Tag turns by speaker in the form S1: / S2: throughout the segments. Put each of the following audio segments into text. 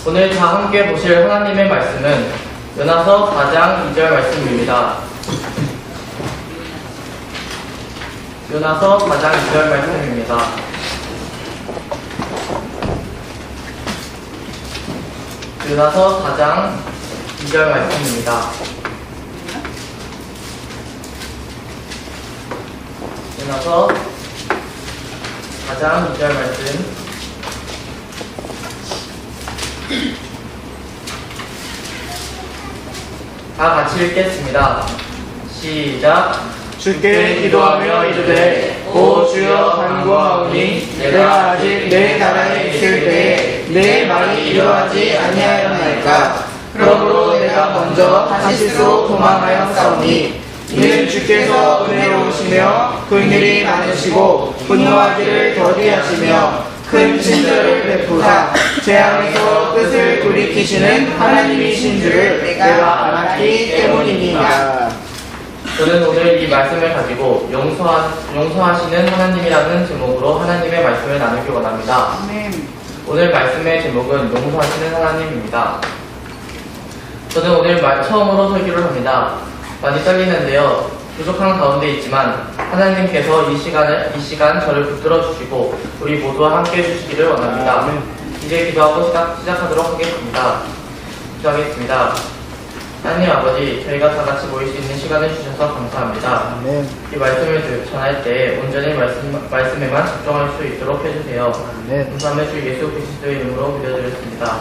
S1: 오늘 다 함께 보실 하나님의 말씀은 요나서 4장 2절 말씀입니다. 요나서 4장 2절 말씀입니다. 요나서 4장 2절 말씀입니다. 요나서 4장 2절 말씀. 다 같이 읽겠습니다. 시작.
S2: 주께 기도하며 이르되 오 주여 간구하오니 내가 아직 내 나라에 있을 때에 내 말이 이러하지 아니하였나이까. 그러므로 내가 먼저 다시스로 도망하여 싸우니 이는 주께서 은혜로우시며 긍휼이 많으시고 분노하기를 더디하시며 큰 친절을 베푸사 재앙에서 뜻을 돌이키시는 하나님이신 줄을 내가 알았기 때문이니라.
S1: 저는 오늘 이 말씀을 가지고 용서하시는 하나님이라는 제목으로 하나님의 말씀을 나누기 원합니다. 오늘 말씀의 제목은 용서하시는 하나님입니다. 저는 오늘 처음으로 설교를 합니다. 많이 떨리는데요. 부족한 가운데 있지만 하나님께서 이 시간 저를 붙들어 주시고 우리 모두와 함께 해주시기를 원합니다. 이제 기도하고 시작하도록 하겠습니다. 기도하겠습니다. 하나님 아버지, 저희가 다 같이 모일 수 있는 시간을 주셔서 감사합니다. 이 말씀을 전할 때 온전히 말씀에만 집중할 수 있도록 해주세요. 감사하며 주 예수 그리스도의 이름으로 기도드렸습니다.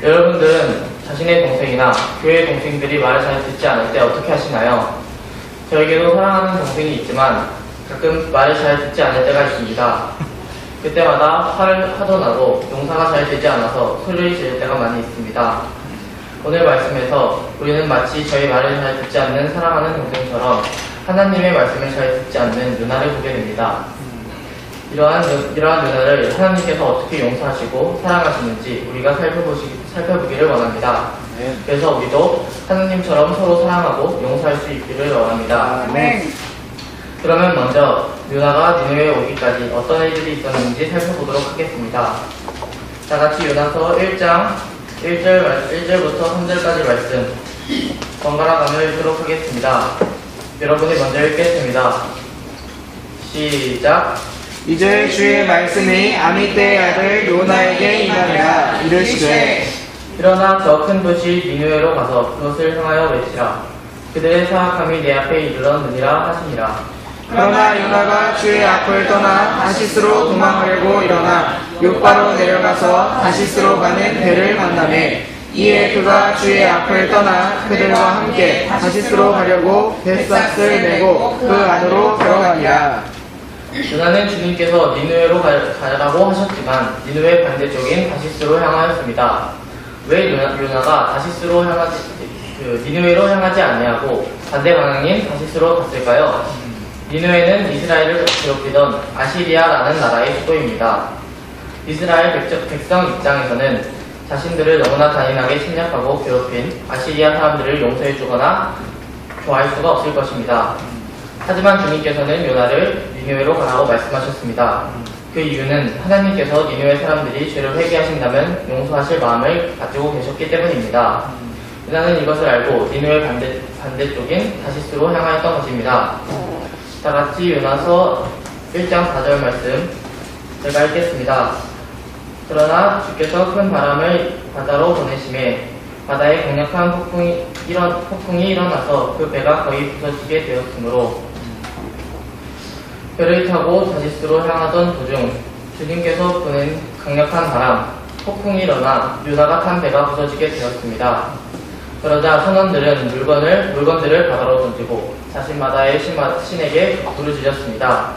S1: 여러분들은 자신의 동생이나 교회 동생들이 말을 잘 듣지 않을 때 어떻게 하시나요? 저에게도 사랑하는 동생이 있지만 가끔 말을 잘 듣지 않을 때가 있습니다. 그때마다 화를 하더라도 용서가 잘 되지 않아서 소리를 지를 때가 많이 있습니다. 오늘 말씀에서 우리는 마치 저희 말을 잘 듣지 않는 사랑하는 동생처럼 하나님의 말씀을 잘 듣지 않는 누나를 보게 됩니다. 이러한 누나를 하나님께서 어떻게 용서하시고 사랑하시는지 우리가 살펴보기를 원합니다. 그래서 우리도 하나님처럼 서로 사랑하고 용서할 수 있기를 원합니다. 그러면 먼저 요나가 니느웨에 오기까지 어떤 일들이 있었는지 살펴보도록 하겠습니다. 다 같이 요나서 1장 1절부터 3절까지 말씀 번갈아 가며 읽도록 하겠습니다. 여러분이 먼저 읽겠습니다. 시작.
S2: 이제 주의 말씀이 아미떼의 아들 요나에게 임하니라. 이르시되
S1: 일어나 저 큰 도시 니느웨로 가서 그것을 향하여 외치라. 그들의 사악함이 내 앞에 이르렀느니라 하시니라.
S2: 그러나 요나가 주의 앞을 떠나 다시스로 도망하려고 일어나 요바로 내려가서 다시스로 가는 배를 만나매 이에 그가 주의 앞을 떠나 그들과 함께 다시스로 가려고 뱃삭을 메고 그 안으로 들어가니라.
S1: 요나는 주님께서 니느웨로 가라고 하셨지만 니느웨 반대쪽인 다시스로 향하였습니다. 왜 요나가 다시스로 니느웨로 향하지 아니하고 반대 방향인 다시스로 갔을까요? 니느웨는 이스라엘을 괴롭히던 아시리아라는 나라의 수도입니다. 이스라엘 백성 입장에서는 자신들을 너무나 잔인하게 침략하고 괴롭힌 아시리아 사람들을 용서해주거나 좋아할 수가 없을 것입니다. 하지만 주님께서는 요나를 니느웨로 가라고 말씀하셨습니다. 그 이유는 하나님께서 니느웨 사람들이 죄를 회개하신다면 용서하실 마음을 가지고 계셨기 때문입니다. 요나는 이것을 알고 니느웨 반대쪽인 다시스로 향하였던 것입니다. 다 같이 요나서 1장 4절 말씀 제가 읽겠습니다. 그러나 주께서 큰 바람을 바다로 보내심에 바다에 강력한 폭풍이 일어나서 그 배가 거의 부서지게 되었으므로 배를 타고 다시스로 향하던 도중 주님께서 보낸 강력한 바람, 폭풍이 일어나 요나가 탄 배가 부서지게 되었습니다. 그러자 선원들은 물건들을 바다로 던지고 자신마다의 신에게 부르짖었습니다.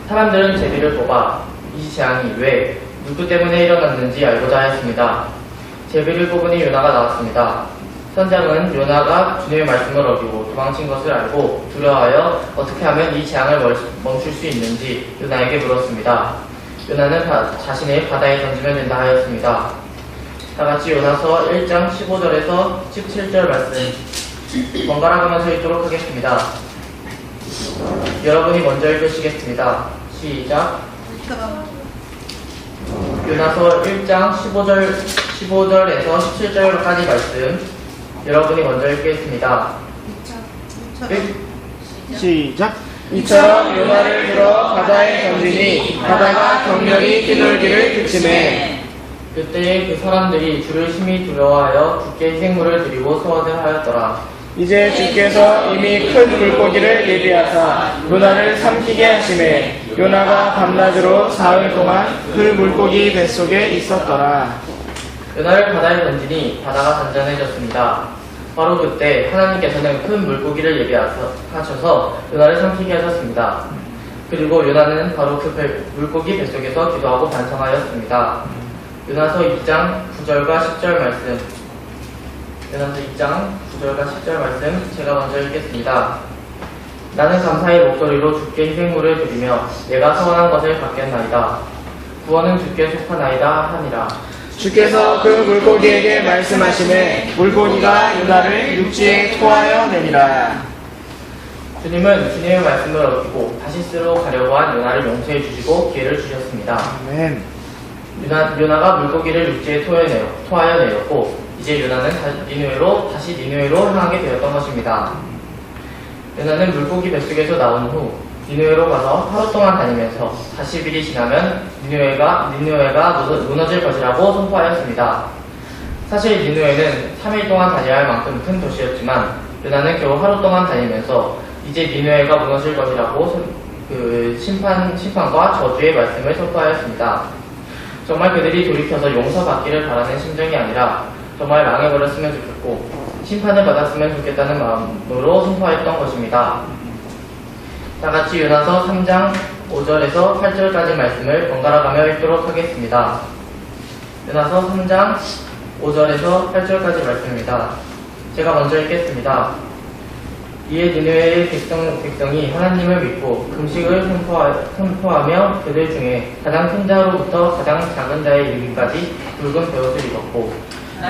S1: 사람들은 제비를 뽑아 이 재앙이 왜 누구 때문에 일어났는지 알고자 하였습니다. 제비를 뽑으니 요나가 나왔습니다. 선장은 요나가 주님의 말씀을 어기고 도망친 것을 알고 두려워하여 어떻게 하면 이 재앙을 멈출 수 있는지 요나에게 물었습니다. 요나는 자신을 바다에 던지면 된다 하였습니다. 다같이 요나서 1장 15절에서 17절 말씀 번갈아 가면서 읽도록 하겠습니다. 여러분이 먼저 읽으시겠습니다. 시작. 요나서 1장 15절에서 17절까지 말씀 여러분이 먼저 읽겠습니다.
S2: 시작. 이처럼 요나를 들어 바다에 던지니 바다가 격렬히 뛰놀기를 그침해.
S1: 그때에 그 사람들이 주를 심히 두려워하여 주께 희생물을 드리고 소원을 하였더라.
S2: 이제 주께서 이미 큰 물고기를 예비하사 요나를 삼키게 하시매 요나가 밤낮으로 사흘 동안 그 물고기 뱃속에 있었더라.
S1: 요나를 바다에 던지니 바다가 잔잔해졌습니다. 바로 그때 하나님께서는 큰 물고기를 예비하셔서 요나를 삼키게 하셨습니다. 그리고 요나는 바로 그 물고기 뱃속에서 기도하고 반성하였습니다. 요나서 2장 9절과 10절 말씀. 요나서 2장 9절과 10절 말씀 제가 먼저 읽겠습니다. 나는 감사의 목소리로 주께 희생물을 드리며 내가 소원한 것을 받겠나이다. 구원은 주께 속하나이다 하니라.
S2: 주께서 그 물고기에게 말씀하시매 물고기가 요나를 육지에 토하여 내니라.
S1: 주님은 주님의 말씀을 어기고 다시스로 가려고 한 요나를 용서해 주시고 기회를 주셨습니다.
S2: 아멘.
S1: 요나가 물고기를 육지에 토하여 내렸고 이제 요나는 다시 니느웨로 향하게 되었던 것입니다. 요나는 물고기 뱃속에서 나온 후 니느웨로 가서 하루 동안 다니면서 40일이 지나면 니느웨가 무너질 것이라고 선포하였습니다. 사실 니느웨는 3일 동안 다녀야 할 만큼 큰 도시였지만 요나는 겨우 하루 동안 다니면서 이제 니느웨가 무너질 것이라고 심판과 저주의 말씀을 선포하였습니다. 정말 그들이 돌이켜서 용서받기를 바라는 심정이 아니라 정말 망해버렸으면 좋겠고 심판을 받았으면 좋겠다는 마음으로 선포했던 것입니다. 다같이 요나서 3장 5절에서 8절까지 말씀을 번갈아 가며 읽도록 하겠습니다. 요나서 3장 5절에서 8절까지 말씀입니다. 제가 먼저 읽겠습니다. 이에 니느웨의 백성이 하나님을 믿고 금식을 선포하며 그들 중에 가장 큰 자로부터 가장 작은 자에 이르기까지 붉은 베옷을 입었고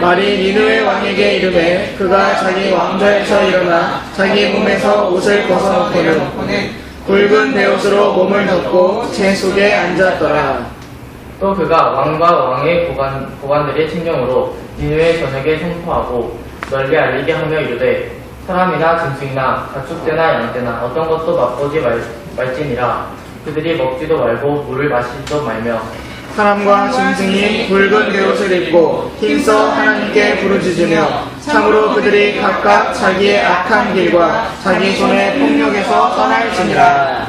S2: 말이 니느웨 왕에게 이르매 그가 자기 왕좌에서 일어나 자기 몸에서 옷을 벗어놓고는 굵은 베옷으로 몸을 덮고 재 속에 앉았더라.
S1: 또 그가 왕과 왕의 고관들의 칙령으로 니느웨 전역에 선포하고 널리 알리게 하며 이르되 사람이나 짐승이나 가축대나 양떼나 어떤 것도 맛보지 말지니라. 그들이 먹지도 말고 물을 마시지도 말며
S2: 사람과 짐승이 굵은 베옷을 입고 힘써 하나님께 부르짖으며 참으로 그들이 각각 자기의 악한 길과 자기 손의 폭력에서 떠날지니라.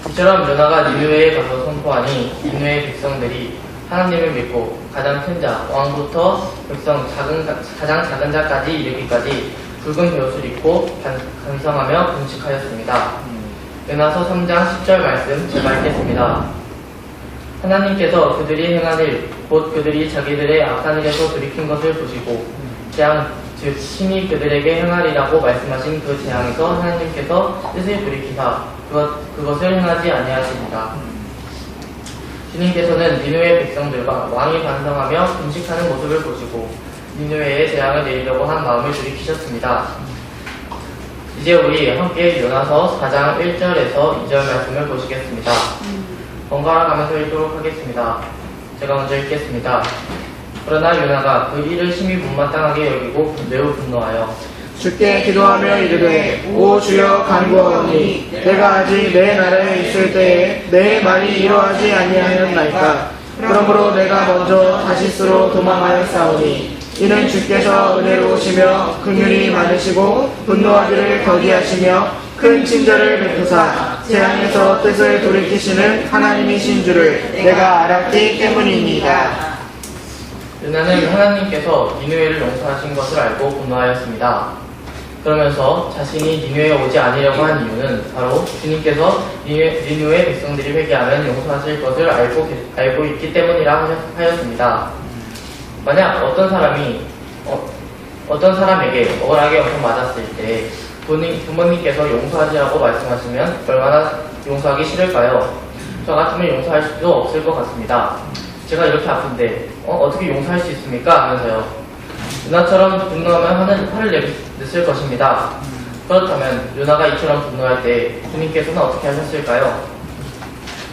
S1: 이처럼 요나가 니느웨에 가서 선포하니 니느웨 백성들이 하나님을 믿고 가장 큰 자, 왕부터 가장 작은 자까지 이르기까지 붉은 베옷을 입고 반성하며 금식하였습니다. 요나서 3장 10절 말씀 제가 읽겠습니다. 하나님께서 그들이 행한 일, 곧 그들이 자기들의 악한 일에서 돌이킨 것을 보시고 재앙, 즉 신이 그들에게 행하리라고 말씀하신 그 재앙에서 하나님께서 뜻을 돌이키사 그것을 행하지 아니하십니다. 주님께서는 니느웨 백성들과 왕이 반성하며 금식하는 모습을 보시고 니느웨에 재앙을 내리려고 한 마음을 돌이키셨습니다. 이제 우리 함께 요나서 4장 1절에서 2절 말씀을 보시겠습니다. 번갈아 가면서 읽도록 하겠습니다. 제가 먼저 읽겠습니다. 그러나 요나가 그 일을 심히 못마땅하게 여기고 매우 분노하여
S2: 주께 기도하며 이르되 오 주여 간구하오니 내가 아직 내 나라에 있을 때에 내 말이 이러하지 아니하였나이까. 그러므로 내가 먼저 다시스로 도망하였사오니 이는 주께서 은혜로우시며 긍휼이 많으시고 분노하기를 더디하시며 큰 친절을 베푸사 재앙에서 뜻을 돌이키시는 하나님이신 줄을 내가 알았기 때문입니다.
S1: 요나는 하나님께서 니느웨를 용서하신 것을 알고 분노하였습니다. 그러면서 자신이 니느웨에 오지 않으려고 한 이유는 바로 주님께서 니느웨 백성들이 회개하면 용서하실 것을 알고 있기 때문이라 하였습니다. 만약 어떤 사람에게 억울하게 엄청 맞았을 때 부모님께서 용서하시라고 말씀하시면 얼마나 용서하기 싫을까요? 저 같으면 용서할 수도 없을 것 같습니다. 제가 이렇게 아픈데 어떻게 용서할 수 있습니까? 하면서요. 요나처럼 분노하면 화를 냈을 것입니다. 그렇다면 요나가 이처럼 분노할 때 주님께서는 어떻게 하셨을까요?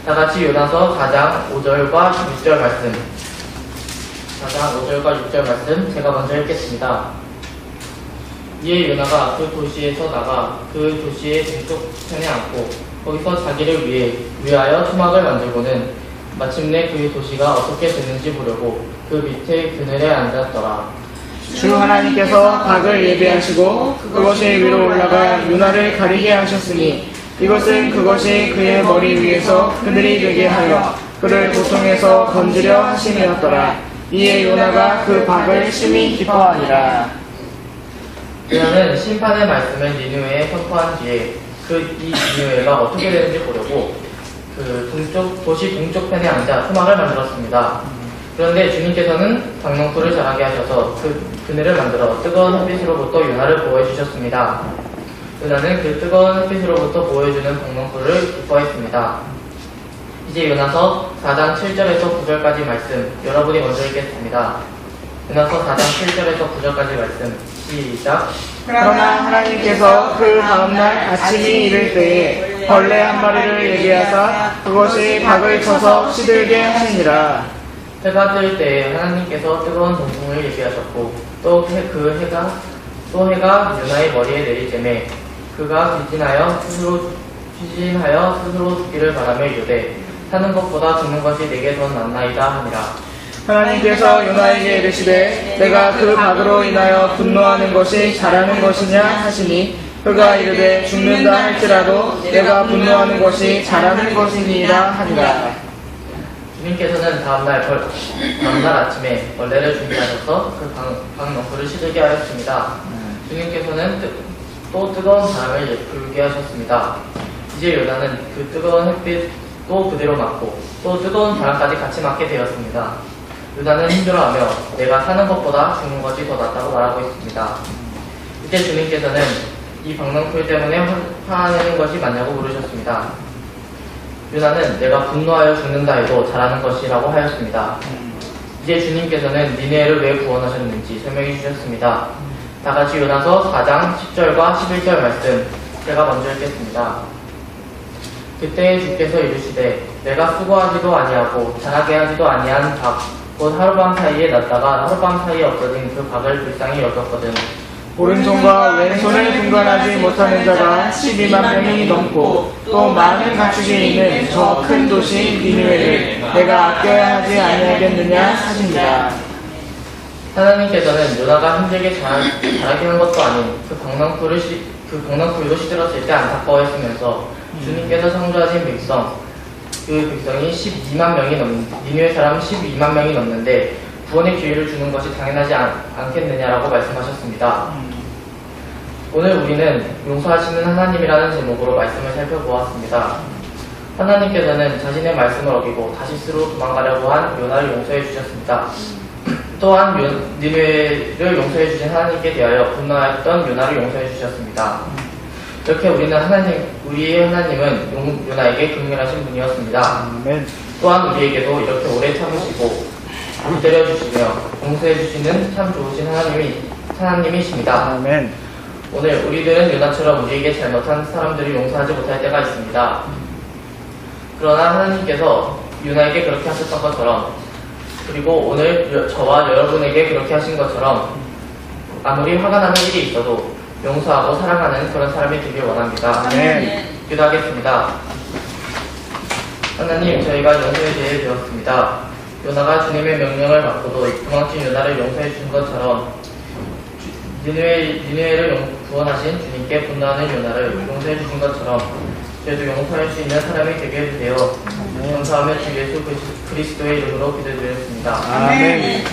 S1: 다 같이 요나서 4장 5절과 6절 말씀. 4장 5절과 6절 말씀 제가 먼저 읽겠습니다. 이에 요나가 그 도시에서 나가 그 도시의 동쪽편에 앉고 거기서 자기를 위하여 토막을 만들고는 마침내 그 도시가 어떻게 됐는지 보려고 그 밑에 그늘에 앉았더라.
S2: 주 하나님께서 박을 예비하시고 그것이 위로 올라가 요나를 가리게 하셨으니 이것은 그것이 그의 머리 위에서 그늘이 되게 하여 그를 고통에서 건지려 하심이었더라. 이에 요나가 그 박을 심히 기뻐하니라.
S1: 요나는 심판의 말씀을 니느웨에 선포한 뒤에 이 니느웨가 어떻게 되는지 보려고 그 도시 동쪽편에 앉아 토막을 만들었습니다. 그런데 주님께서는 박농풀을 자라게 하셔서 그 그늘을 만들어 뜨거운 햇빛으로부터 요나를 보호해 주셨습니다. 요나는 그 뜨거운 햇빛으로부터 보호해주는 박농풀을 기뻐했습니다. 이제 요나서 4장 7절에서 9절까지 말씀 여러분이 먼저 읽겠습니다. 요나서 4장 7절에서 9절까지 말씀 시작.
S2: 그러나 하나님께서 그 다음날 아침이 이를 때에 벌레 한 마리를 예비하사 그것이 박을 쳐서 시들게 하시니라.
S1: 해가 뜰 때에 하나님께서 뜨거운 동풍을 예비하셨고 또 해가 요나의 머리에 내릴 때에 그가 귀진하여 스스로 죽기를 바라며 이르되 사는 것보다 죽는 것이 내게 더 낫나이다 하니라.
S2: 하나님께서 요나에게 이르시되 내가 그 박으로 인하여 분노하는 것이 잘하는 것이냐 하시니 그가 이르되 죽는다 할지라도 내가 분노하는 것이 잘하는 것이니라 하니라.
S1: 주님께서는 다음날 아침에 벌레를 준비하셔서 그 박농풀을 시들게 하였습니다. 주님께서는 또 뜨거운 바람을 불게 하셨습니다. 이제 요나는 그 뜨거운 햇빛도 그대로 맞고 또 뜨거운 바람까지 같이 맞게 되었습니다. 요나는 힘들어하며 내가 사는 것보다 죽는 것이 더 낫다고 말하고 있습니다. 이때 주님께서는 이 박농풀 때문에 화내는 것이 맞냐고 물으셨습니다. 요나는 내가 분노하여 죽는다 해도 잘하는 것이라고 하였습니다. 이제 주님께서는 니느웨를 왜 구원하셨는지 설명해 주셨습니다. 다 같이 요나서 4장 10절과 11절 말씀 제가 먼저 읽겠습니다. 그때 주께서 이르시되 내가 수고하지도 아니하고 자라게 하지도 아니한 박 곧 하룻밤 사이에 났다가 하룻밤 사이에 없어진 그 박을 불쌍히 여겼거든.
S2: 오른손과 왼손을 분간하지 못하는 자가 12만 명이 넘고 또 많은 가축이 있는 저 큰 도시 니느웨를 내가 아껴야 하지 아니하겠느냐 하십니다.
S1: 하나님께서는 요나가 힘들게 자라게 한 것도 아닌 그 박농풀도 시들었을 때 안타까워했으면서 주님께서 창조하신 그 백성이 12만 명이 니느웨 사람 12만 명이 넘는데 구원의 기회를 주는 것이 당연하지 않겠느냐라고 말씀하셨습니다. 오늘 우리는 용서하시는 하나님이라는 제목으로 말씀을 살펴보았습니다. 하나님께서는 자신의 말씀을 어기고 다시스로 도망가려고 한 요나를 용서해 주셨습니다. 또한 니느웨를 용서해 주신 하나님께 대하여 분노하였던 요나를 용서해 주셨습니다. 이렇게 우리의 하나님은 요나에게 긍휼하신 분이었습니다.
S2: 아멘.
S1: 또한 우리에게도 이렇게 오래 참으시고 기다려 주시며 용서해 주시는 참 좋으신 하나님이십니다.
S2: 아멘.
S1: 오늘 우리들은 요나처럼 우리에게 잘못한 사람들을 용서하지 못할 때가 있습니다. 그러나 하나님께서 요나에게 그렇게 하셨던 것처럼 그리고 오늘 저와 여러분에게 그렇게 하신 것처럼 아무리 화가 나는 일이 있어도 용서하고 사랑하는 그런 사람이 되길 원합니다.
S2: 아멘.
S1: 기도하겠습니다. 하나님, 저희가 용서에 대해 배웠습니다. 요나가 주님의 명령을 받고도 도망친 요나를 용서해 주신 것처럼 니느웨를 구원하신 주님께 분노하는 요나를 용서해 주신 것처럼 저희도 용서할 수 있는 사람이 되게 해주세요. 감사하며 주 예수 그리스도의 이름으로 기도드렸습니다.
S2: 아멘.